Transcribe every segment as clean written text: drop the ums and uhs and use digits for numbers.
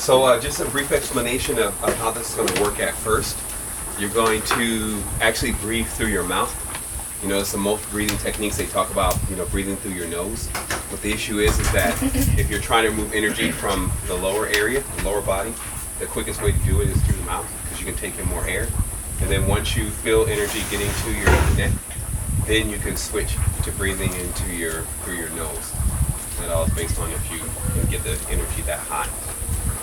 So just a brief explanation of how this is going to work at first. You're going to actually breathe through your mouth. You know, it's the most breathing techniques they talk about, you know, breathing through your nose. What the issue is that if you're trying to remove energy from the lower area, the lower body, the quickest way to do it is through the mouth because you can take in more air. And then once you feel energy getting to your neck, then you can switch to breathing through your nose. That all is based on if you can get the energy that high.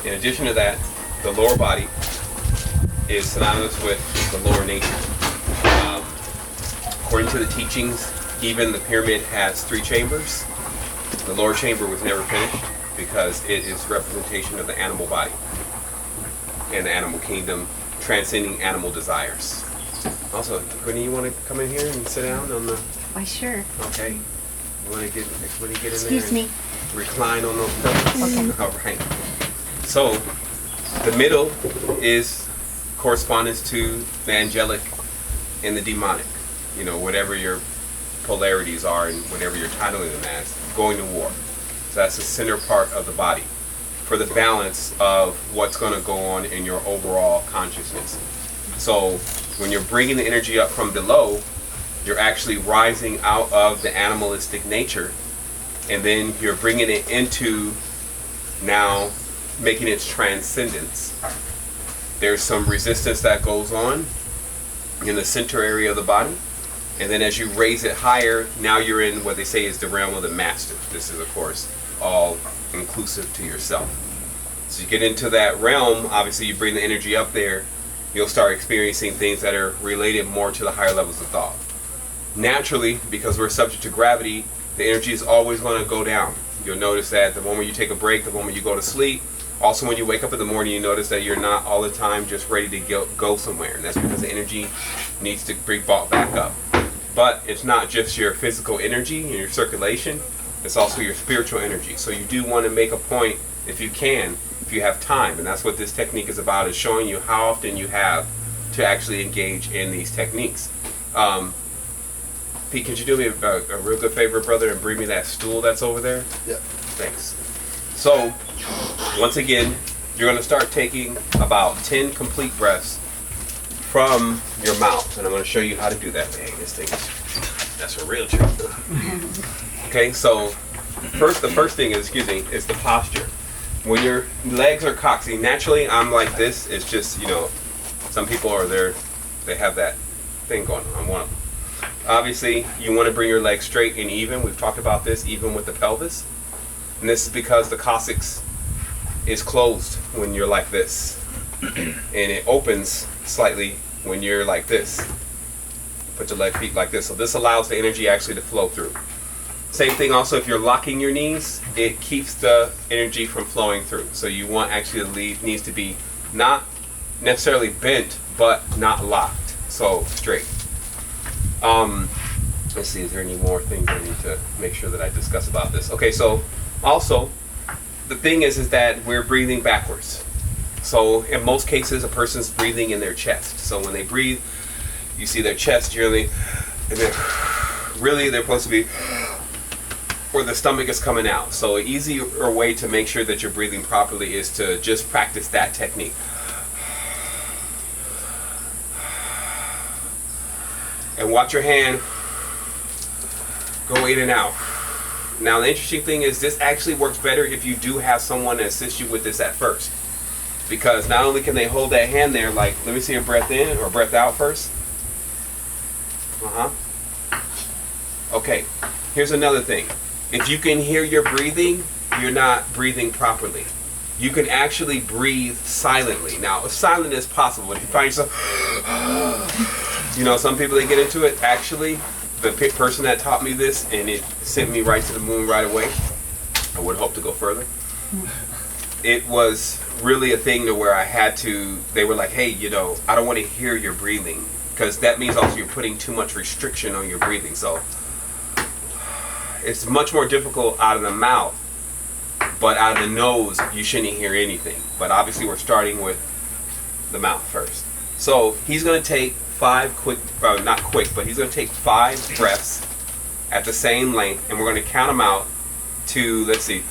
In addition to that, the lower body is synonymous with the lower nature. According to the teachings, even the pyramid has 3 chambers. The lower chamber was never finished because it is representation of the animal body and the animal kingdom, transcending animal desires. Also, Brittany, you want to come in here and sit down on the... Why, sure. Okay. You want to get in there? Excuse me. Recline on those pillars? Okay. All right. So, the middle is correspondence to the angelic and the demonic. You know, whatever your polarities are and whatever you're titling them as, going to war. So that's the center part of the body for the balance of what's going to go on in your overall consciousness. So when you're bringing the energy up from below, you're actually rising out of the animalistic nature, and then you're bringing it into now making its transcendence. There's some resistance that goes on in the center area of the body, and then as you raise it higher, now you're in what they say is the realm of the master. This is, of course, all inclusive to yourself. So you get into that realm, obviously you bring the energy up there, you'll start experiencing things that are related more to the higher levels of thought. Naturally, because we're subject to gravity, the energy is always going to go down. You'll notice that the moment you take a break, the moment you go to sleep, also when you wake up in the morning, you notice that you're not all the time just ready to go somewhere. And that's because the energy needs to be brought back up. But it's not just your physical energy and your circulation, it's also your spiritual energy. So you do want to make a point, if you can, if you have time, and that's what this technique is about, is showing you how often you have to actually engage in these techniques. Pete, could you do me a real good favor, brother, and bring me that stool that's over there? Yeah. Thanks. So, once again, you're going to start taking about 10 complete breaths from your mouth, and I'm going to show you how to do that. Dang, this thing that's a real trick. Okay, so the first thing is the posture. When your legs are cocked, see, naturally I'm like this. It's just, you know, some people are there, they have that thing going on. I'm one of them. Obviously, you want to bring your legs straight and even. We've talked about this, even with the pelvis. And this is because the coccyx is closed when you're like this. And it opens slightly when you're like this. Put your feet like this. So this allows the energy actually to flow through. Same thing also if you're locking your knees, it keeps the energy from flowing through. So you want actually the knees to be not necessarily bent, but not locked. So straight. Let's see, is there any more things I need to make sure that I discuss about this? Okay, so also, the thing is that we're breathing backwards. So in most cases, a person's breathing in their chest. So when they breathe, you see their chest generally, and then really they're supposed to be where the stomach is coming out. So an easier way to make sure that you're breathing properly is to just practice that technique. And watch your hand go in and out. Now the interesting thing is this actually works better if you do have someone to assist you with this at first. Because not only can they hold that hand there, like, let me see a breath in or breath out first. Okay, here's another thing. If you can hear your breathing, you're not breathing properly. You can actually breathe silently. Now, as silent as possible. If you find yourself, you know, some people, they get into it. Actually, the person that taught me this, and it sent me right to the moon right away. I would hope to go further. It was really a thing to where I had to, they were like, hey, you know, I don't want to hear your breathing. Because that means also you're putting too much restriction on your breathing. So it's much more difficult out of the mouth. But out of the nose, you shouldn't hear anything. But obviously we're starting with the mouth first. So he's going to take 5 quick, not quick, but he's going to take 5 breaths at the same length. And we're going to count them out to, let's see,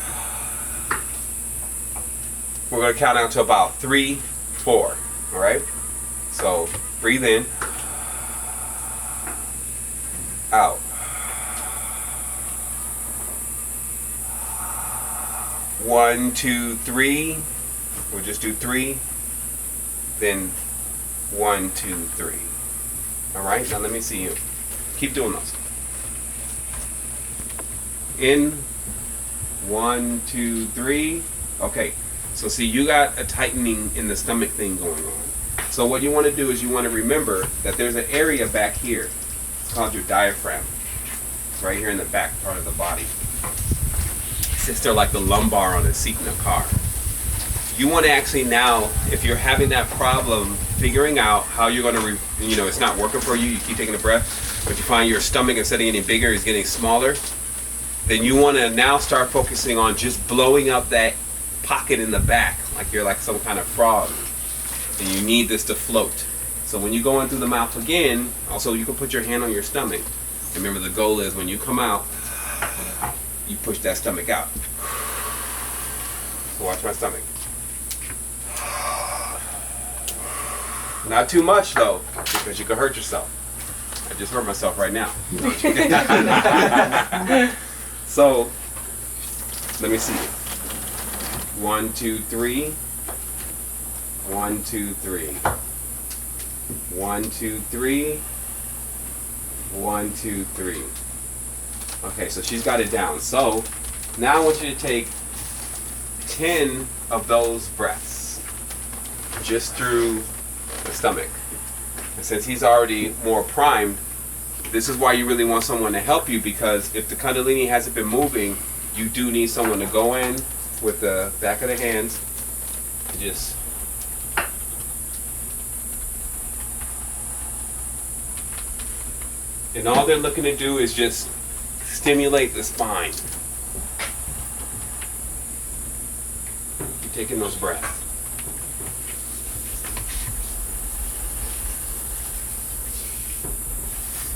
we're going to count down to about 3, 4. All right? So breathe in, out. 1, 2, 3. We'll just do 3. Then 1, 2, 3. All right? Now let me see you. Keep doing those. In. 1, 2, 3. Okay. So see, you got a tightening in the stomach thing going on. So what you want to do is you want to remember that there's an area back here. It's called your diaphragm. It's right here in the back part of the body. It sits there like the lumbar on a seat in a car. You want to actually now, if you're having that problem, figuring out how you're going to, it's not working for you, you keep taking a breath, but you find your stomach, instead of getting bigger, is getting smaller, then you want to now start focusing on just blowing up that pocket in the back, like you're like some kind of frog, and you need this to float. So when you go in through the mouth again, also you can put your hand on your stomach. Remember, the goal is when you come out, you push that stomach out. So watch my stomach. Not too much though, because you can hurt yourself. I just hurt myself right now. So let me see. 1, 2, 3. 1, 2, 3. 1, 2, 3. 1, 2, 3. Okay, so she's got it down. So now I want you to take 10 of those breaths just through the stomach. And since he's already more primed, this is why you really want someone to help you, because if the Kundalini hasn't been moving, you do need someone to go in with the back of the hands and just and all they're looking to do is just stimulate the spine. You're taking those breaths.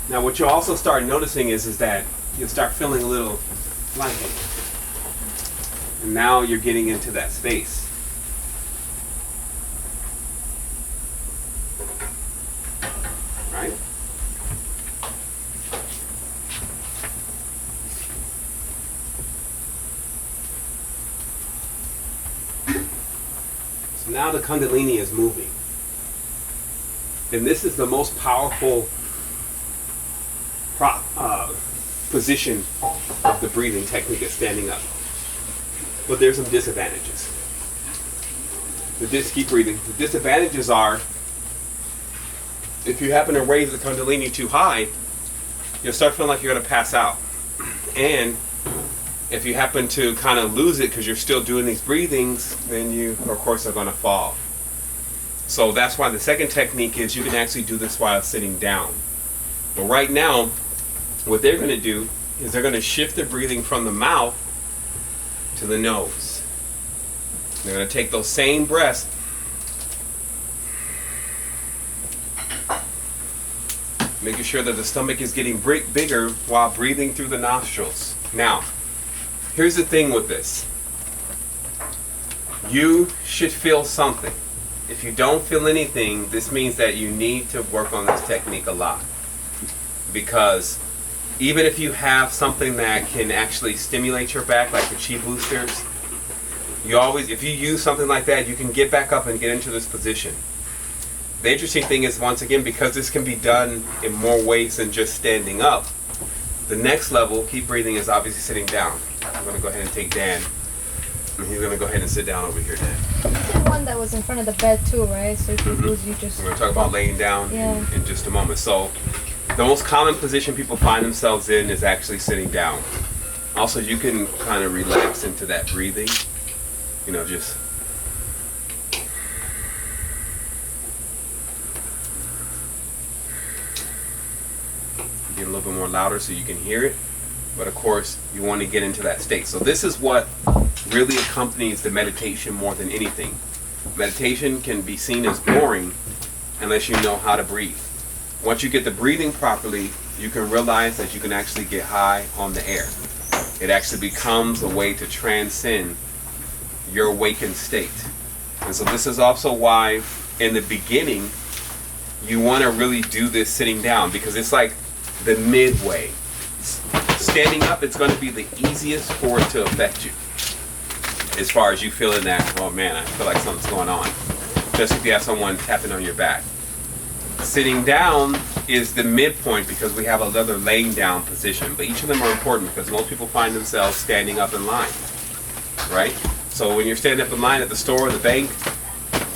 Now what you'll also start noticing is that you'll start feeling a little lightheaded. And now you're getting into that space. Right? So now the Kundalini is moving. And this is the most powerful position of the breathing technique is standing up. But there's some disadvantages. Keep breathing. The disadvantages are, if you happen to raise the Kundalini too high, you'll start feeling like you're going to pass out. And if you happen to kind of lose it because you're still doing these breathings, then you, of course, are going to fall. So that's why the second technique is you can actually do this while sitting down. But right now, what they're going to do is they're going to shift the breathing from the mouth to the nose. They're going to take those same breaths, making sure that the stomach is getting bigger while breathing through the nostrils. Now, here's the thing with this. You should feel something. If you don't feel anything, this means that you need to work on this technique a lot. Because even if you have something that can actually stimulate your back, like the chi boosters, if you use something like that, you can get back up and get into this position. The interesting thing is, once again, because this can be done in more ways than just standing up, the next level, keep breathing, is obviously sitting down. I'm going to go ahead and take Dan. And he's going to go ahead and sit down over here, Dan. The one that was in front of the bed too, right? So if you lose, you just... We're going to talk about laying down in just a moment. So the most common position people find themselves in is actually sitting down. Also, you can kind of relax into that breathing. Just... Get a little bit more louder so you can hear it. But of course, you want to get into that state. So this is what really accompanies the meditation more than anything. Meditation can be seen as boring unless you know how to breathe. Once you get the breathing properly, you can realize that you can actually get high on the air. It actually becomes a way to transcend your awakened state. And so this is also why in the beginning you want to really do this sitting down, because it's like the midway. Standing up, it's going to be the easiest for it to affect you. As far as you feeling that, oh man, I feel like something's going on. Just if you have someone tapping on your back. Sitting down is the midpoint because we have another laying down position. But each of them are important because most people find themselves standing up in line. Right? So when you're standing up in line at the store or the bank,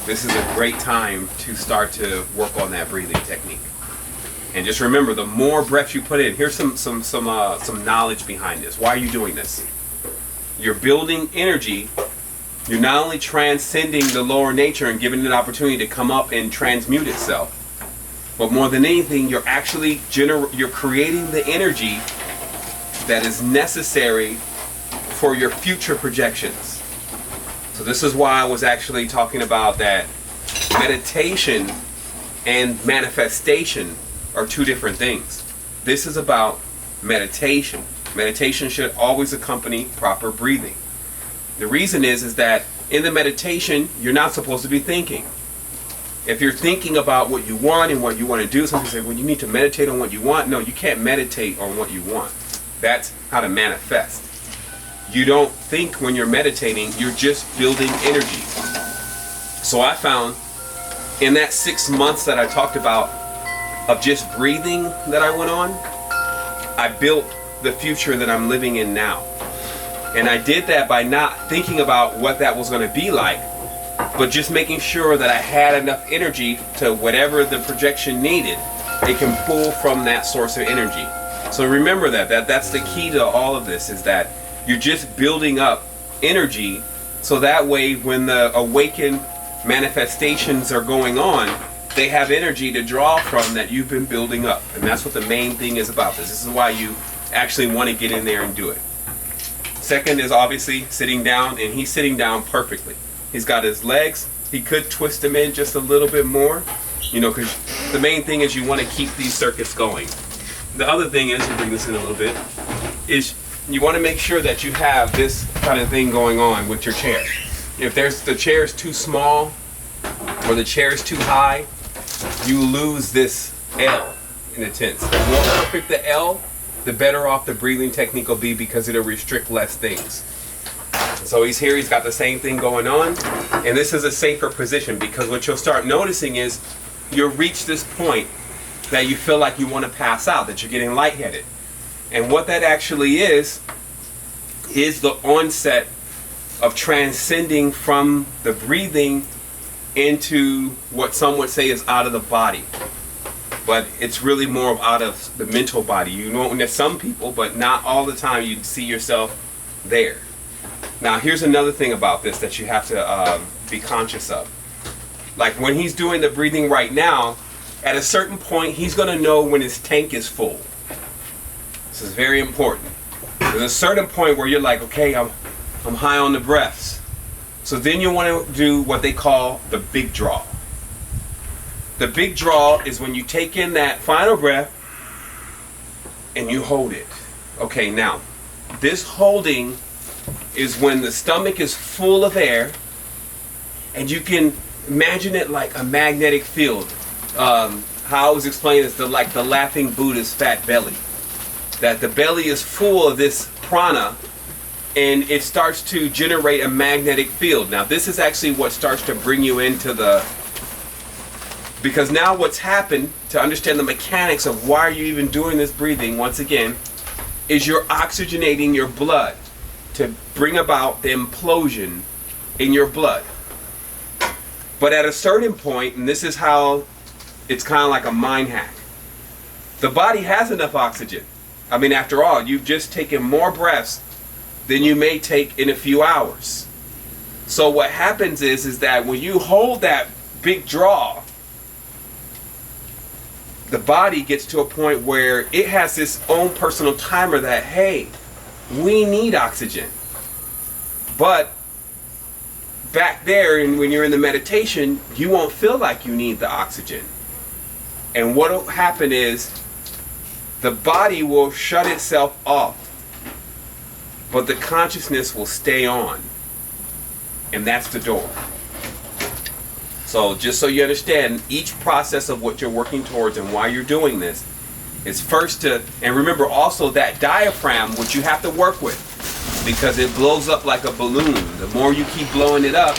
this is a great time to start to work on that breathing technique. And just remember, the more breaths you put in, here's some knowledge behind this. Why are you doing this? You're building energy. You're not only transcending the lower nature and giving it an opportunity to come up and transmute itself, but more than anything, you're actually you're creating the energy that is necessary for your future projections. So this is why I was actually talking about that meditation and manifestation are two different things. This is about meditation. Meditation should always accompany proper breathing. The reason is that in the meditation, you're not supposed to be thinking. If you're thinking about what you want and what you want to do, some people say, well, you need to meditate on what you want. No, you can't meditate on what you want. That's how to manifest. You don't think when you're meditating, you're just building energy. So I found in that 6 months that I talked about of just breathing that I went on, I built the future that I'm living in now. And I did that by not thinking about what that was going to be like, but just making sure that I had enough energy to whatever the projection needed, it can pull from that source of energy. So remember that's the key to all of this, is that you're just building up energy, so that way when the awakened manifestations are going on, they have energy to draw from that you've been building up. And that's what the main thing is about this. This is why you actually want to get in there and do it. Second is obviously sitting down, and he's sitting down perfectly. He's got his legs. He could twist them in just a little bit more, because the main thing is you want to keep these circuits going. The other thing is, we'll bring this in a little bit, is you want to make sure that you have this kind of thing going on with your chair. If the chair is too small or the chair is too high, you lose this L in a sense. The more perfect the L, the better off the breathing technique will be, because it'll restrict less things. So he's here, he's got the same thing going on, and this is a safer position, because what you'll start noticing is you'll reach this point that you feel like you want to pass out, that you're getting lightheaded. And what that actually is the onset of transcending from the breathing into what some would say is out of the body. But it's really more of out of the mental body. You know, there's some people, but not all the time you see yourself there. Now here's another thing about this that you have to be conscious of. Like when he's doing the breathing right now, at a certain point he's going to know when his tank is full. This is very important. There's a certain point where you're like, okay, I'm high on the breaths. So then you want to do what they call the big draw. The big draw is when you take in that final breath and you hold it. Okay, now this holding is when the stomach is full of air, and you can imagine it like a magnetic field. How I was explaining is the laughing Buddha's fat belly. That the belly is full of this prana, and it starts to generate a magnetic field. Now this is actually what starts to bring you into because now what's happened, to understand the mechanics of why you're even doing this breathing, once again, is you're oxygenating your blood to bring about the implosion in your blood. But at a certain point, and this is how it's kind of like a mind hack, the body has enough oxygen. I mean, after all, you've just taken more breaths than you may take in a few hours. So what happens is that when you hold that big draw, the body gets to a point where it has its own personal timer that, hey, we need oxygen. But back there, and when you're in the meditation, you won't feel like you need the oxygen. And what will happen is the body will shut itself off, but the consciousness will stay on. And that's the door. So just so you understand, each process of what you're working towards and why you're doing this is first to, and remember also that diaphragm, which you have to work with, because it blows up like a balloon. The more you keep blowing it up,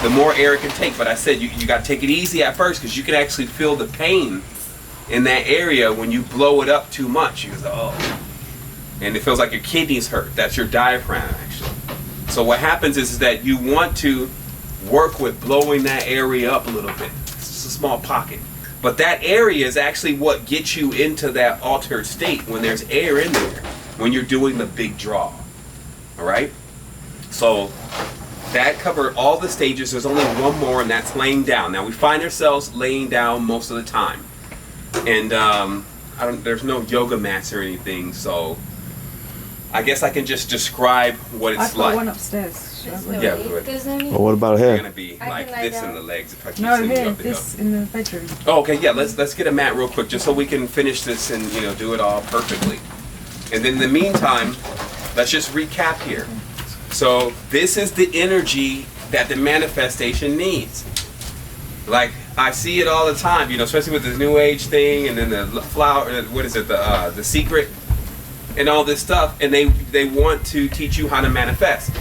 the more air it can take. But I said you got to take it easy at first, because you can actually feel the pain in that area when you blow it up too much. You go, oh. And it feels like your kidneys hurt. That's your diaphragm, actually. So what happens is that you want to work with blowing that area up a little bit. It's just a small pocket. But that area is actually what gets you into that altered state when there's air in there, when you're doing the big draw. All right? So that covered all the stages. There's only one more, and that's laying down. Now we find ourselves laying down most of the time. And there's no yoga mats or anything, so I guess I can just describe what it's I've got like. one upstairs. Yeah, but Well, what about it's here? gonna be I like can lie this in down. the legs if I keep No, sending you here, up the hill. this in the bedroom. Oh, okay, yeah. Let's get a mat real quick, just so we can finish this and do it all perfectly. And then in the meantime, let's just recap here. So this is the energy that the manifestation needs. Like I see it all the time, especially with this new age thing, and then the flower. What is it? The secret, and all this stuff. And they want to teach you how to manifest.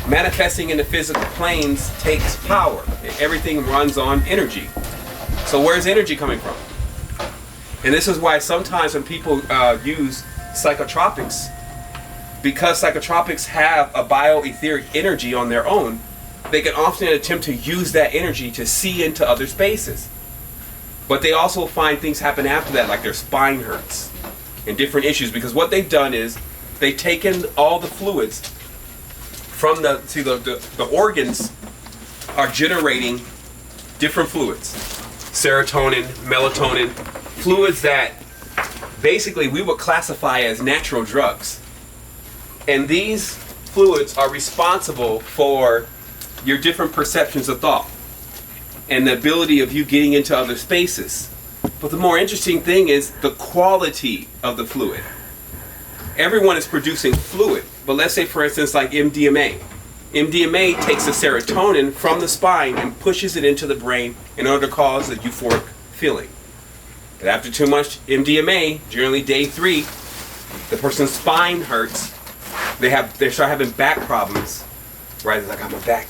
Manifesting in the physical planes takes power. Everything runs on energy. So where's energy coming from? And this is why sometimes when people use psychotropics, because psychotropics have a bioetheric energy on their own, they can often attempt to use that energy to see into other spaces. But they also find things happen after that, like their spine hurts and different issues, because what they've done is they've taken all the fluids from the organs are generating different fluids. Serotonin, melatonin, fluids that basically we would classify as natural drugs. And these fluids are responsible for your different perceptions of thought and the ability of you getting into other spaces. But the more interesting thing is the quality of the fluid. Everyone is producing fluid, but let's say for instance like MDMA. MDMA takes the serotonin from the spine and pushes it into the brain in order to cause a euphoric feeling. But after too much MDMA, generally day 3, the person's spine hurts. They start having back problems, right? It's like, I got my back.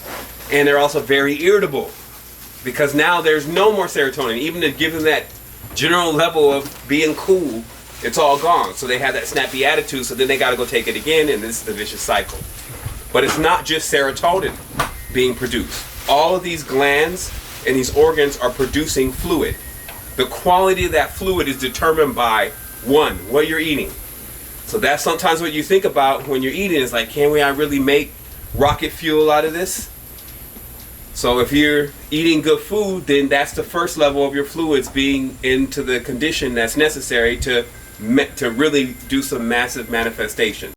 And they're also very irritable because now there's no more serotonin. Even to give them that general level of being cool, it's all gone. So they have that snappy attitude, so then they got to go take it again, and this is the vicious cycle. But it's not just serotonin being produced. All of these glands and these organs are producing fluid. The quality of that fluid is determined by, 1, what you're eating. So that's sometimes what you think about when you're eating is like, can I really make rocket fuel out of this? So if you're eating good food, then that's the first level of your fluids being into the condition that's necessary to really do some massive manifestation.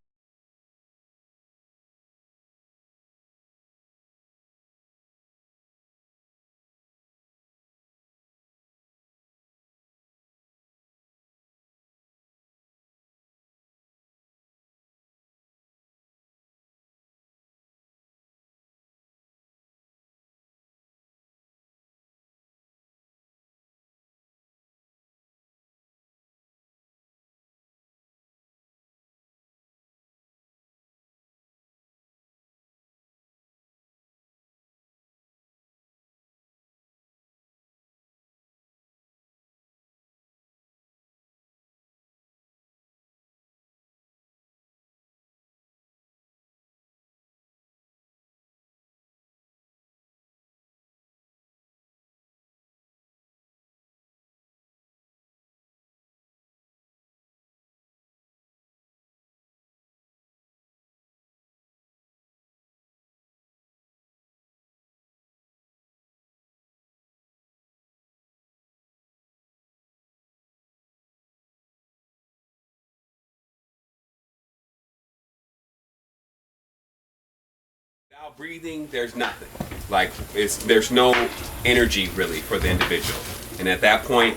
Without breathing, there's nothing. Like there's no energy really for the individual. And at that point,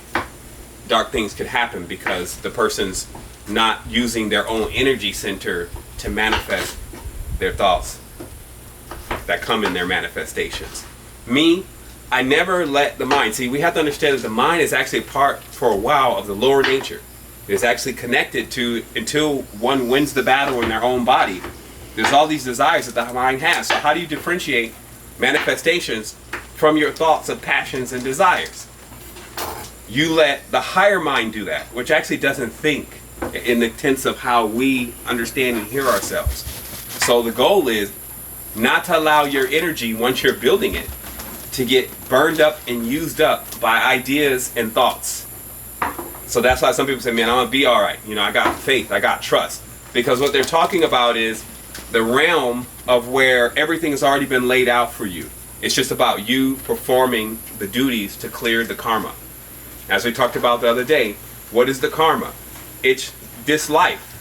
dark things could happen because the person's not using their own energy center to manifest their thoughts that come in their manifestations. Me, I never let the mind, see, we have to understand that the mind is actually a part, for a while, of the lower nature. It's actually connected to, until one wins the battle in their own body, there's all these desires that the mind has. So how do you differentiate manifestations from your thoughts of passions and desires? You let the higher mind do that, which actually doesn't think in the sense of how we understand and hear ourselves. So the goal is not to allow your energy, once you're building it, to get burned up and used up by ideas and thoughts. So that's why some people say, man, I'm gonna be all right. You know, I got faith, I got trust. Because what they're talking about is the realm of where everything has already been laid out for you. It's just about you performing the duties to clear the karma. As we talked about the other day, what is the karma? It's this life.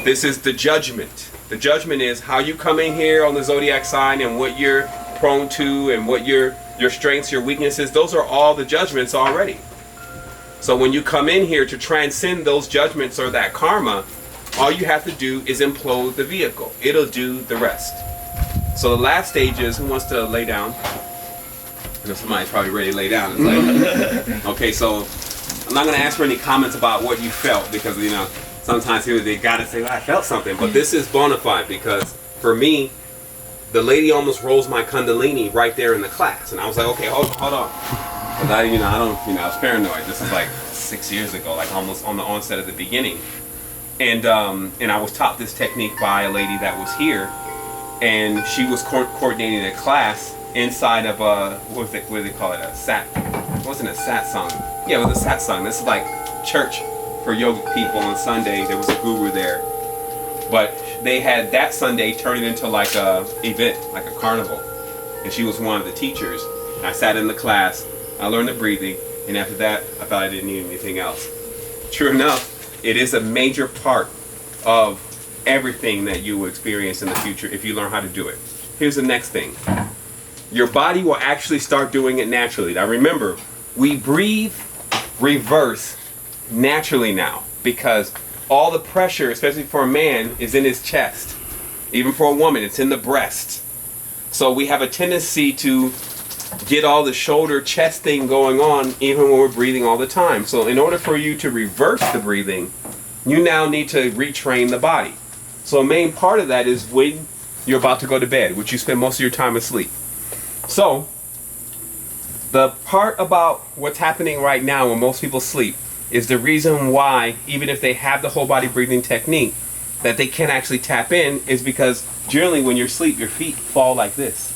This is the judgment. The judgment is how you come in here on the zodiac sign and what you're prone to and what your strengths, your weaknesses. Those are all the judgments already. So when you come in here to transcend those judgments or that karma, all you have to do is implode the vehicle. It'll do the rest. So the last stage is, who wants to lay down? I know somebody's probably ready to lay down. It's like, okay, so I'm not going to ask for any comments about what you felt, because, you know, sometimes people, they got to say, well, I felt something. But this is bona fide, because for me, the lady almost rolls my kundalini right there in the class. And I was like, okay, hold on. Because I was paranoid. This is like 6 years ago, like almost on the onset of the beginning. And I was taught this technique by a lady that was here. And she was coordinating a class inside of what do they call it? A sat. It wasn't a satsang. Yeah, it was a satsang. This is like church for yogic people on Sunday. There was a guru there. But they had that Sunday turn it into like a event, like a carnival. And she was one of the teachers. I sat in the class, I learned the breathing, and after that, I thought I didn't need anything else. True enough, it is a major part of everything that you will experience in the future if you learn how to do it. Here's the next thing. Your body will actually start doing it naturally. Now remember, we breathe reverse naturally now, because all the pressure, especially for a man, is in his chest. Even for a woman, it's in the breast. So we have a tendency to get all the shoulder chest thing going on even when we're breathing all the time. So in order for you to reverse the breathing, you now need to retrain the body. So a main part of that is when you're about to go to bed, which you spend most of your time asleep. So the part about what's happening right now when most people sleep is the reason why, even if they have the whole body breathing technique, that they can't actually tap in, is because generally when you're asleep, your feet fall like this.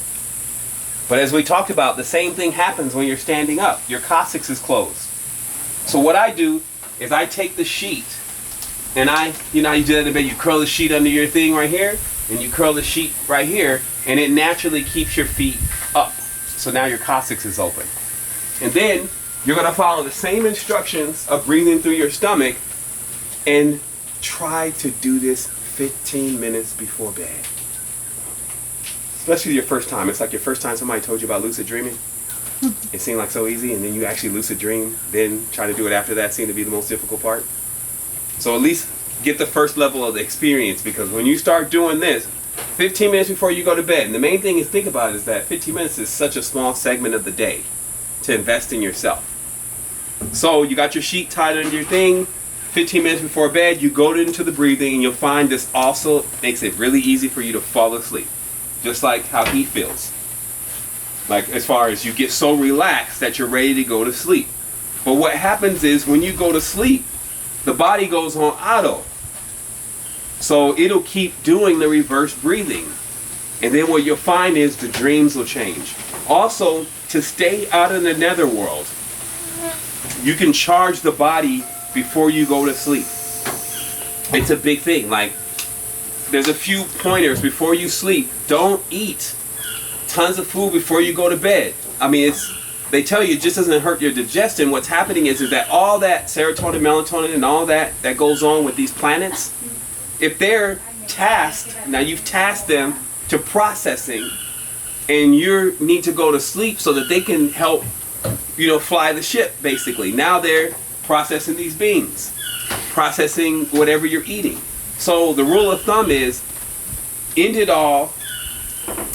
But as we talked about, the same thing happens when you're standing up. Your coccyx is closed. So what I do is I take the sheet, and you know how you do that in the bed, you curl the sheet under your thing right here, and you curl the sheet right here, and it naturally keeps your feet up. So now your coccyx is open. And then you're going to follow the same instructions of breathing through your stomach, and try to do this 15 minutes before bed. Especially your first time. It's like your first time somebody told you about lucid dreaming. It seemed like so easy, and then you actually lucid dream, then try to do it after that seemed to be the most difficult part. So at least get the first level of the experience, because when you start doing this 15 minutes before you go to bed, and the main thing is think about it is that 15 minutes is such a small segment of the day to invest in yourself. So you got your sheet tied under your thing, 15 minutes before bed, you go into the breathing, and you'll find this also makes it really easy for you to fall asleep. Just like how he feels. Like as far as you get so relaxed that you're ready to go to sleep. But what happens is when you go to sleep, the body goes on auto. So it'll keep doing the reverse breathing. And then what you'll find is the dreams will change. Also, to stay out of the netherworld, you can charge the body before you go to sleep. It's a big thing. Like, there's a few pointers before you sleep. Don't eat tons of food before you go to bed. I mean, they tell you it just doesn't hurt your digestion. What's happening is that all that serotonin, melatonin, and all that goes on with these planets, if they're tasked, now you've tasked them to processing, and you need to go to sleep so that they can help, fly the ship, basically. Now they're processing these beans, processing whatever you're eating. So the rule of thumb is, end it all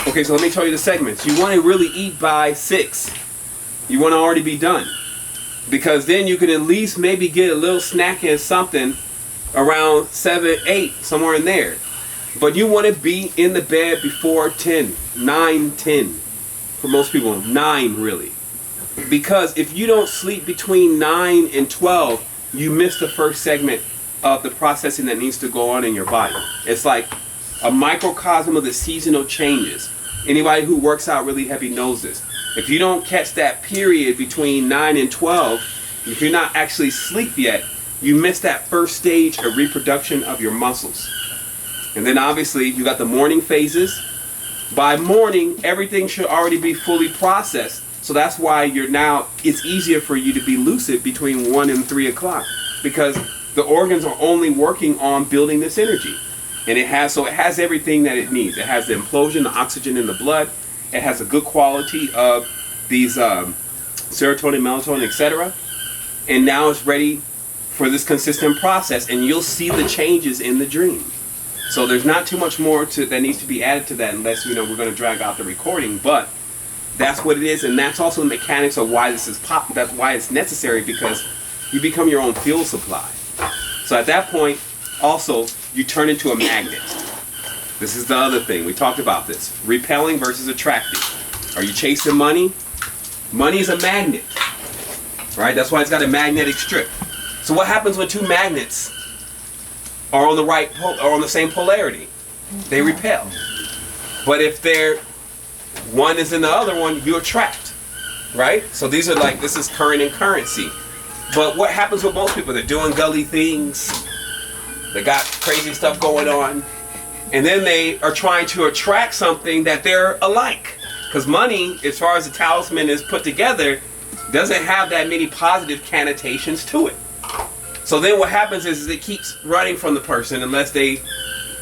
Okay, so let me tell you the segments. You want to really eat by 6. You want to already be done. Because then you can at least maybe get a little snack and something around 7, 8, somewhere in there. But you want to be in the bed before 10, 9, 10. For most people, 9 really. Because if you don't sleep between 9 and 12, you miss the first segment of the processing that needs to go on in your body. It's like a microcosm of the seasonal changes. Anybody who works out really heavy knows this. If you don't catch that period between 9 and 12, if you're not actually asleep yet, you miss that first stage of reproduction of your muscles. And then obviously you got the morning phases. By morning, everything should already be fully processed. So that's why it's easier for you to be lucid between 1 and 3 o'clock. Because the organs are only working on building this energy. And it has everything that it needs. It has the implosion, the oxygen in the blood. It has a good quality of these serotonin, melatonin, etc. And now it's ready for this consistent process, and you'll see the changes in the dream. So there's not too much more that needs to be added to that, unless we're going to drag out the recording. But that's what it is, and that's also the mechanics of why this is that's why it's necessary, because you become your own fuel supply. So at that point, also, you turn into a magnet. This is the other thing. We talked about this. Repelling versus attracting. Are you chasing money? Money is a magnet. Right? That's why it's got a magnetic strip. So what happens when two magnets are on the same polarity? They repel. But if one is in the other one, you attract. Right? So these are this is current and currency. But what happens with most people? They're doing gully things. They got crazy stuff going on. And then they are trying to attract something that they're alike. Because money, as far as the talisman is put together, doesn't have that many positive connotations to it. So then what happens is it keeps running from the person unless they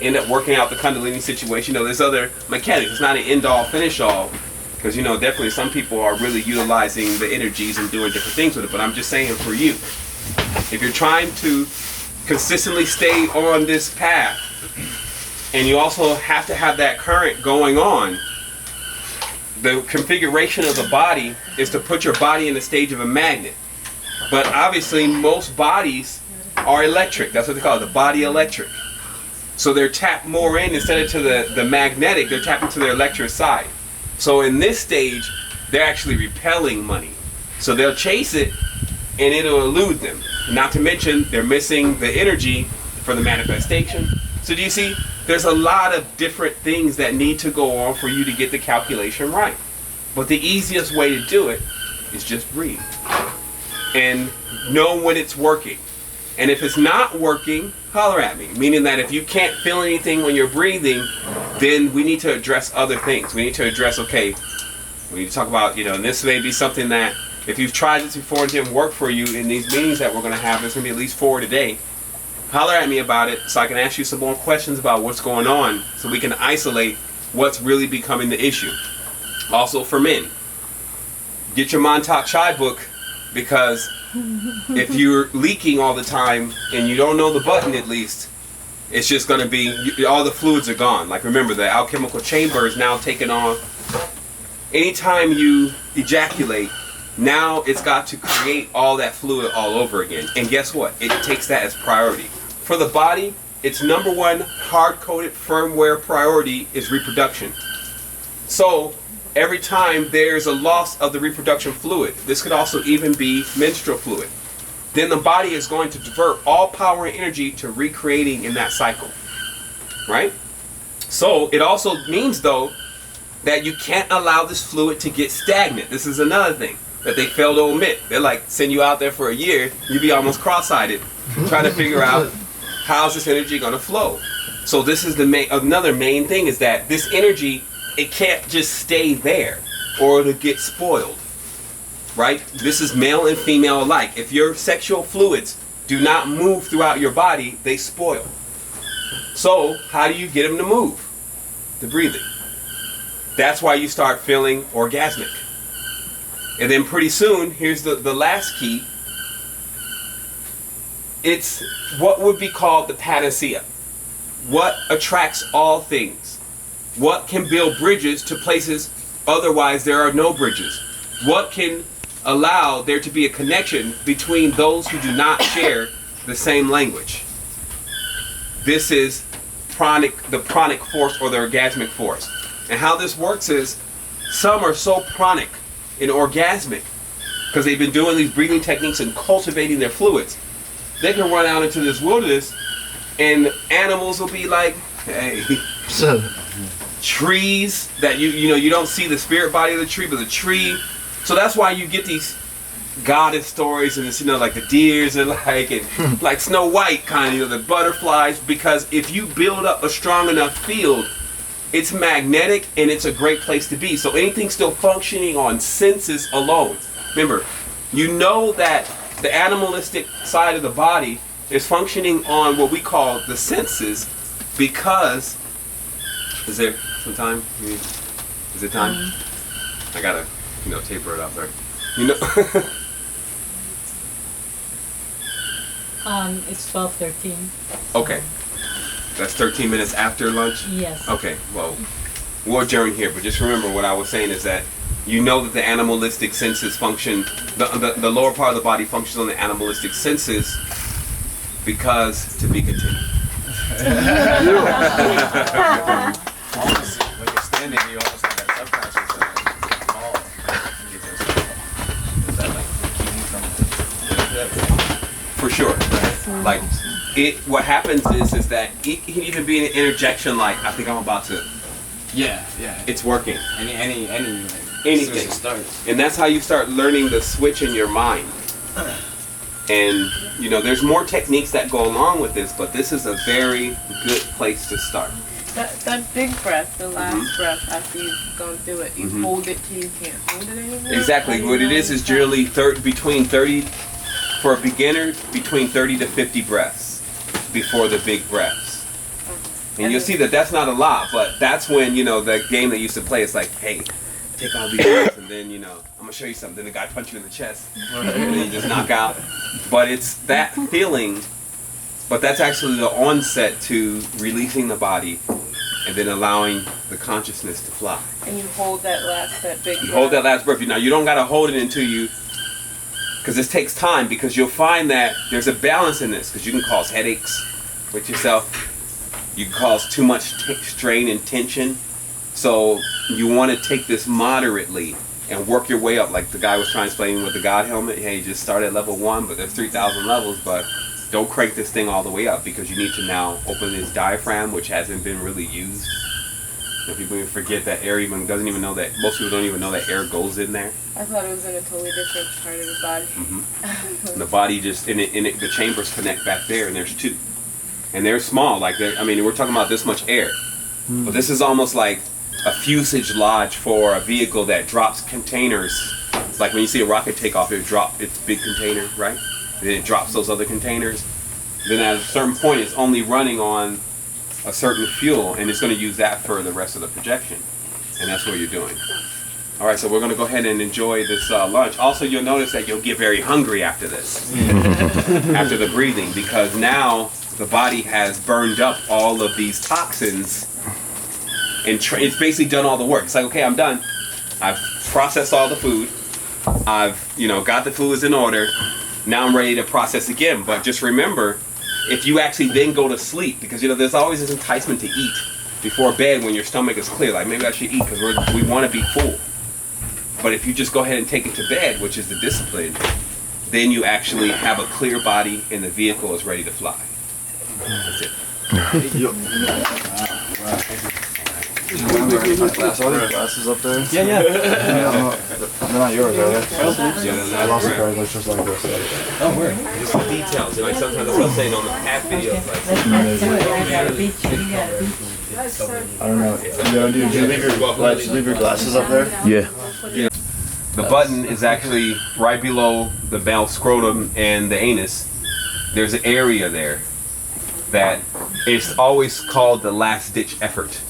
end up working out the Kundalini situation. There's other mechanics. It's not an end-all, finish-all. Because, definitely some people are really utilizing the energies and doing different things with it. But I'm just saying for you, if you're trying to consistently stay on this path, and you also have to have that current going on, the configuration of the body is to put your body in the stage of a magnet. But obviously most bodies are electric. That's what they call it, the body electric. So they're tapped more in instead of to the magnetic, they're tapped into their electric side. So in this stage, they're actually repelling money. So they'll chase it and it'll elude them. Not to mention they're missing the energy for the manifestation. So do you see? There's a lot of different things that need to go on for you to get the calculation right. But the easiest way to do it is just breathe. And know when it's working. And if it's not working, holler at me. Meaning that if you can't feel anything when you're breathing, then we need to address other things. We need to address, okay, we need to talk about, and this may be something that if you've tried this before and it didn't work for you in these meetings that we're going to have, there's going to be at least 4 today. Holler at me about it so I can ask you some more questions about what's going on so we can isolate what's really becoming the issue. Also for men, get your Montauk Chai book, because if you're leaking all the time and you don't know the button at least, it's just going to be, all the fluids are gone. Like remember, the alchemical chamber is now taken on. Anytime you ejaculate, now it's got to create all that fluid all over again. And guess what? It takes that as priority. For the body, its number one hard-coded firmware priority is reproduction. So every time there's a loss of the reproduction fluid, this could also even be menstrual fluid, then the body is going to divert all power and energy to recreating in that cycle. Right? So it also means, though, that you can't allow this fluid to get stagnant. This is another thing that they fail to omit. They're like, send you out there for a year, you'd be almost cross-eyed trying to figure out how's this energy going to flow. So this is another main thing, is that this energy, it can't just stay there or it'll get spoiled. Right? This is male and female alike. If your sexual fluids do not move throughout your body, they spoil. So how do you get them to move? The breathing. That's why you start feeling orgasmic. And then pretty soon, here's the last key. It's what would be called the panacea. What attracts all things? What can build bridges to places otherwise there are no bridges? What can allow there to be a connection between those who do not share the same language? This is the pranic force, or the orgasmic force. And how this works is, some are so pranic and orgasmic because they've been doing these breathing techniques and cultivating their fluids. They can run out into this wilderness and animals will be like, hey, trees that you don't see the spirit body of the tree, but the tree. So that's why you get these goddess stories, and it's, like the deers and like Snow White kind of, the butterflies, because if you build up a strong enough field, it's magnetic and it's a great place to be. So anything still functioning on senses alone. Remember, that the animalistic side of the body is functioning on what we call the senses, because is there some time? Is it time? I gotta taper it up there. It's 12:13. Okay. That's 13 minutes after lunch? Yes. Okay, well, we'll adjourn here, but just remember what I was saying is that that the animalistic senses function, the lower part of the body functions on the animalistic senses, because to be continued. Almost, when you're standing, you almost have that subconscious is that like the key from For sure. Like, what happens is that it can even be an interjection, like, I think I'm about to. Yeah. It's working. Anything starts. And that's how you start learning the switch in your mind. And, there's more techniques that go along with this, but this is a very good place to start. That big breath, the last breath after you've gone through it, you hold it till you can't hold it anymore? Exactly. What it is generally between 30, for a beginner, between 30 to 50 breaths before the big breaths. And you'll see that that's not a lot, but that's when, the game they used to play is like, hey, take all these breaths, and then, I'm going to show you something. Then the guy punch you in the chest, and then you just knock out. But it's that feeling, but that's actually the onset to releasing the body and then allowing the consciousness to fly. And you hold that big breath. You hold that last breath. Now, you don't got to hold it until you, because this takes time, because you'll find that there's a balance in this, because you can cause headaches with yourself. You can cause too much strain and tension. So you want to take this moderately and work your way up, like the guy was trying to explain with the God helmet. Hey, you just start at level 1, but there's 3,000 levels, but don't crank this thing all the way up, because you need to now open this diaphragm, which hasn't been really used. People even forget that air, most people don't even know that air goes in there. I thought it was in a totally different part of the body. And the body just, the chambers connect back there, and there's 2. And they're small, we're talking about this much air. But this is almost like a fuselage lodge for a vehicle that drops containers. It's like when you see a rocket take off, its big container, right? And then it drops those other containers. Then at a certain point, it's only running on a certain fuel, and it's going to use that for the rest of the projection. And that's what you're doing. All right, so we're going to go ahead and enjoy this lunch. Also, you'll notice that you'll get very hungry after this, after the breathing, because now the body has burned up all of these toxins, and it's basically done all the work. It's like, okay, I'm done. I've processed all the food. I've, got the foods in order. Now I'm ready to process again. But just remember, if you actually then go to sleep, because there's always this enticement to eat before bed when your stomach is clear. Like, maybe I should eat because we want to be full. But if you just go ahead and take it to bed, which is the discipline, then you actually have a clear body and the vehicle is ready to fly. That's it. Are there glasses up there? Yeah. They're not yours, are they? Yeah, I lost a pair that looks just like this. Oh, word. just the details. Sometimes that's what I'm saying on the path videos. Let's do it. I gotta beat you. You gotta beat you. I don't know. Did you leave your glasses up there? Yeah. The button is actually right below the male scrotum and the anus. There's an area there that is always called the last ditch effort.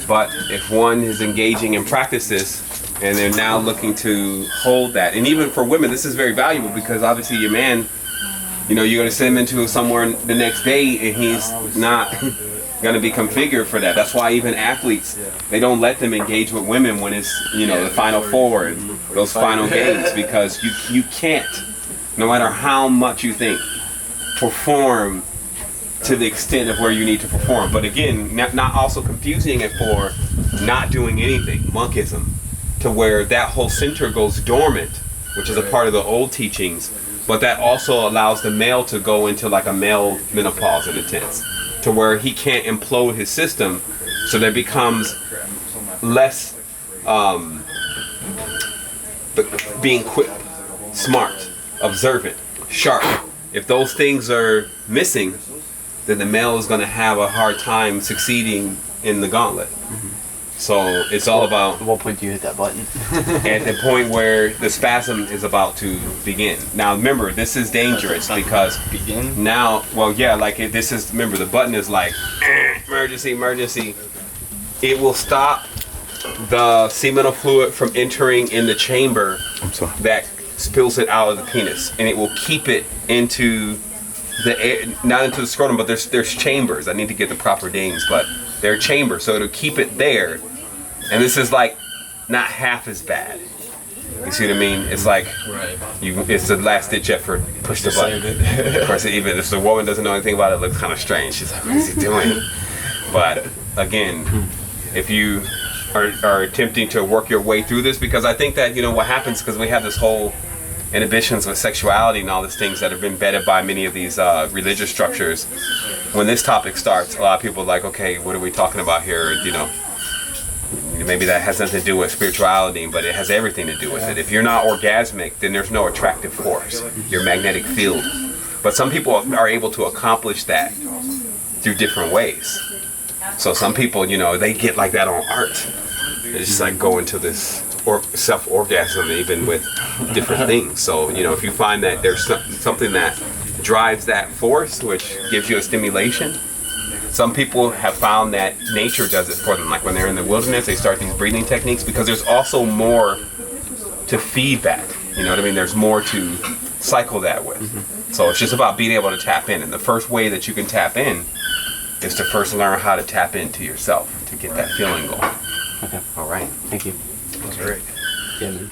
But if one is engaging in practice this, and they're now looking to hold that, and even for women, this is very valuable, because obviously your man, you're going to send him into somewhere the next day, and he's not going to be configured for that. That's why even athletes, they don't let them engage with women when it's, the Final Four and those final games, because you can't, no matter how much you think, perform to the extent of where you need to perform. But again, not also confusing it for not doing anything, monkism, to where that whole center goes dormant, which is a part of the old teachings, but that also allows the male to go into like a male menopause in a sense, to where he can't implode his system, so there becomes less being quick, smart, observant, sharp. If those things are missing, then the male is going to have a hard time succeeding in the gauntlet. So it's all about At what point do you hit that button? at the point where the spasm is about to begin. Now remember, this is dangerous because Begin? now, well, yeah, this is, remember, the button is like, emergency, emergency. It will stop the seminal fluid from entering in the chamber that spills it out of the penis, and it will keep it into the air, not into the scrotum, but there's chambers. I need to get the proper names, but there are chambers, so it'll keep it there. And this is like not half as bad. You see what I mean? It's like it's the last ditch effort. Push the button. Of course, even if the woman doesn't know anything about it, it looks kind of strange. She's like, "What is he doing?" But again, if you are attempting to work your way through this, because I think that what happens, because we have this whole inhibitions with sexuality and all these things that have been embedded by many of these religious structures. When this topic starts, a lot of people are like, okay, what are we talking about here? Maybe that has nothing to do with spirituality, but it has everything to do with it. If you're not orgasmic, then there's no attractive force, your magnetic field. But some people are able to accomplish that through different ways. So some people, they get like that on art. They just like go into this self-orgasm even with different things. So, if you find that there's something that drives that force, which gives you a stimulation, some people have found that nature does it for them. Like when they're in the wilderness, they start these breathing techniques, because there's also more to feed that. You know what I mean? There's more to cycle that with. So it's just about being able to tap in. And the first way that you can tap in is to first learn how to tap into yourself to get that feeling going. Okay. All right. Thank you. That's great. Yeah, man.